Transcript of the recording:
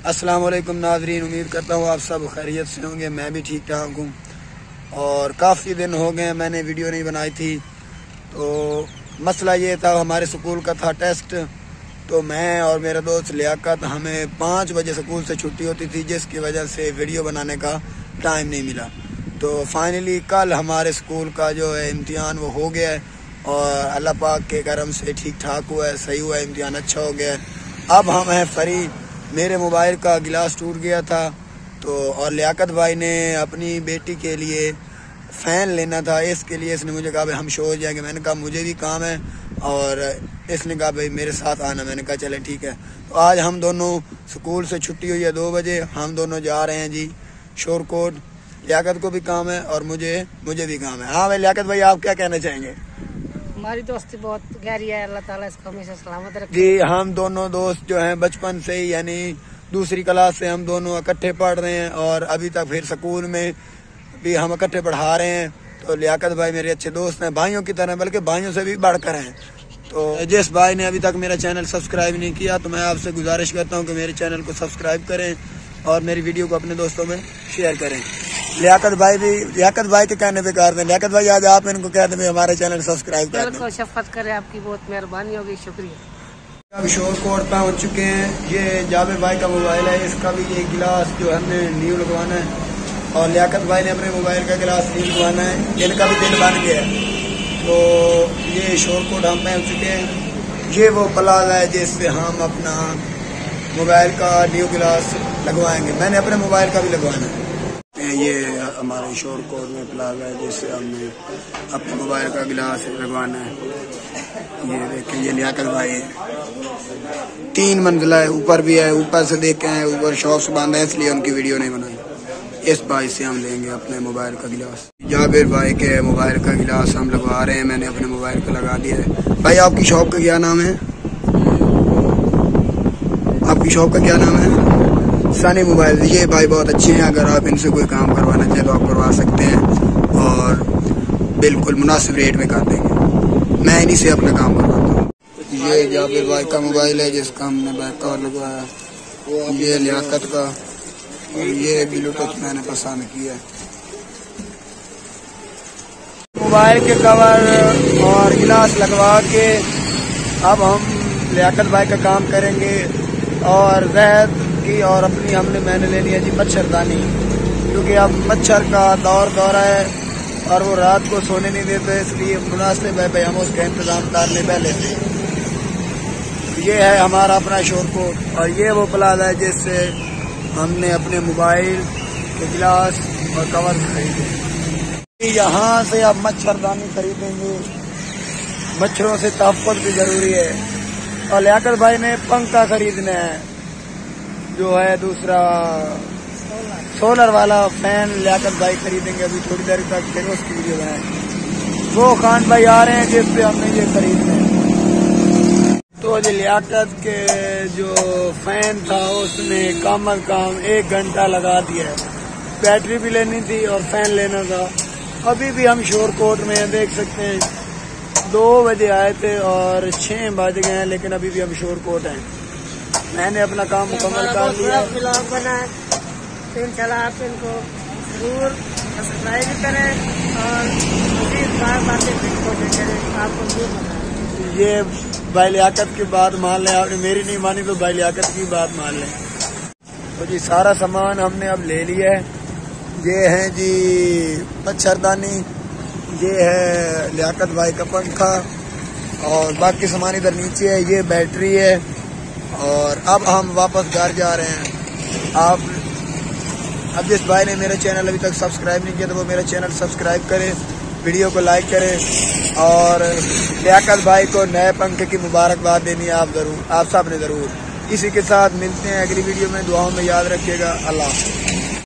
अस्सलाम वालेकुम नाज़रीन, उम्मीद करता हूँ आप सब खैरियत से होंगे। मैं भी ठीक ठाक हूँ और काफ़ी दिन हो गए मैंने वीडियो नहीं बनाई थी। तो मसला ये था, हमारे स्कूल का था टेस्ट, तो मैं और मेरा दोस्त लियाकत हमें 5 बजे स्कूल से छुट्टी होती थी, जिसकी वजह से वीडियो बनाने का टाइम नहीं मिला। तो फाइनली कल हमारे स्कूल का जो है इम्तिहान वो हो गया है और अल्लाह पाक के करम से ठीक ठाक हुआ है, सही हुआ है, इम्तिहान अच्छा हो गया है। अब हम हैं फ्री। मेरे मोबाइल का गिलास टूट गया था तो और लियाकत भाई ने अपनी बेटी के लिए फ़ैन लेना था, इसके लिए इसने मुझे कहा भाई हम शो हो जाएंगे। मैंने कहा मुझे भी काम है और इसने कहा भाई मेरे साथ आना। मैंने कहा चले ठीक है। तो आज हम दोनों स्कूल से छुट्टी हुई है 2 बजे, हम दोनों जा रहे हैं जी शोरकोट। लियाकत को भी काम है और मुझे भी काम है। हाँ भाई लियाकत भाई, आप क्या कहना चाहेंगे? हमारी दोस्ती बहुत गहरी है, अल्लाह ताला इसको हमेशा सलामत रखे। जी, हम दोनों दोस्त जो हैं बचपन से ही, यानी दूसरी क्लास से हम दोनों इकट्ठे पढ़ रहे हैं और अभी तक फिर स्कूल में भी हम इकट्ठे पढ़ा रहे हैं। तो लियाकत भाई मेरे अच्छे दोस्त हैं, भाइयों की तरह, बल्कि भाइयों से भी बढ़कर हैं। तो जिस भाई ने अभी तक मेरा चैनल सब्सक्राइब नहीं किया तो मैं आपसे गुजारिश करता हूँ कि मेरे चैनल को सब्सक्राइब करें और मेरी वीडियो को अपने दोस्तों में शेयर करें। लियाकत भाई के कहने पे कर दें। लियाकत भाई आज आप इनको कह दें हमारे चैनल सब्सक्राइब कर दें। शफकत करें, आपकी बहुत मेहरबानी होगी, शुक्रिया। अब शोरकोट पहुँच चुके हैं। ये जावेद भाई का मोबाइल है, इसका भी ये गिलास जो हमने न्यू लगवाना है और लियाकत भाई ने अपने मोबाइल का गिलास न्यू लगवाना है, इनका भी दिन बन गया है। तो ये शोरकोट हम पहुँच चुके हैं। ये वो प्लाजा है जिससे हम अपना मोबाइल का न्यू गिलास लगवाएंगे। मैंने अपने मोबाइल का भी लगवाना है। ये हमारे शोरकोट में प्लाजा है जिससे हमने अपने मोबाइल का गिलास लगवाना है। ये देखें, ये लियाकत भाई है, 3 मंजिला है, ऊपर भी है, ऊपर से देख के हैं, ऊपर शॉप से बांधा है, इसलिए उनकी वीडियो नहीं बनाई। इस भाई से हम लेंगे अपने मोबाइल का गिलास। जाबिर भाई के मोबाइल का गिलास हम लगवा रहे हैं, मैंने अपने मोबाइल का लगा दिया है। भाई आपकी शॉप का क्या नाम है? आपकी शॉप का क्या नाम है? सनी मोबाइल। ये भाई बहुत अच्छे हैं, अगर आप इनसे कोई काम करवाना चाहें तो आप करवा सकते हैं और बिल्कुल मुनासिब रेट में कर देंगे। मैं इन्हीं से अपना काम करवाता हूँ। ये जाबिर भाई का मोबाइल है जिसका हमने बैक कवर लगवाया, ये लियाकत का, और ये ब्लूटूथ मैंने पसंद किया। मोबाइल के कवर और गिलास लगवा के अब हम लियाकत भाई का काम करेंगे। और जैद की और अपनी मैंने ले लिया जी मच्छरदानी, क्योंकि अब मच्छर का दौर है और वो रात को सोने नहीं देते, इसलिए मुनासिब है भाई हम उसका इंतजाम कर ले पहले से। ये है हमारा अपना शोरकोट और ये वो प्लाजा है जिससे हमने अपने मोबाइल के गिलास और कवर खरीदे। यहाँ से अब मच्छरदानी खरीदेंगे, मच्छरों से तहफ़्फ़ुज़ भी जरूरी है। और लियाकत भाई ने पंखा खरीदना है, जो है दूसरा सोलर वाला फैन लियाकत भाई खरीदेंगे अभी थोड़ी देर तक, फिर उसकी वीडियो बनाएंगे। वो खान भाई आ रहे हैं जिससे हमने ये खरीदना है। तो ये लियाकत के जो फैन था उसने कम अज कम 1 घंटा लगा दिया है। बैटरी भी लेनी थी और फैन लेना था। अभी भी हम शोरकोट में हैं, देख सकते हैं 2 बजे आए थे और 6 बज गए हैं, लेकिन अभी भी हम शोरकोट हैं। मैंने अपना काम मुकम्मल कर लिया। ब्लॉग बना है तो इंशाल्लाह आप इनको जरूर सब्सक्राइब करें और बातें करें, आपको जरूर बताएं। ये भाई लियाकत की बात मान लें, आपने मेरी नहीं मानी तो भाई लियाकत की बात मान लें। तो जी सारा सामान हमने अब ले लिया है। ये है जी मच्छरदानी, ये है लियाकत भाई का पंखा और बाकी सामान इधर नीचे है। ये बैटरी है और अब हम वापस घर जा रहे हैं। अब जिस भाई ने मेरा चैनल अभी तक सब्सक्राइब नहीं किया तो वो मेरा चैनल सब्सक्राइब करें, वीडियो को लाइक करें और लियाकत भाई को नए पंखे की मुबारकबाद देनी है आप सब ने ज़रूर। इसी के साथ मिलते हैं अगली वीडियो में। दुआओं में याद रखिएगा। अल्लाह।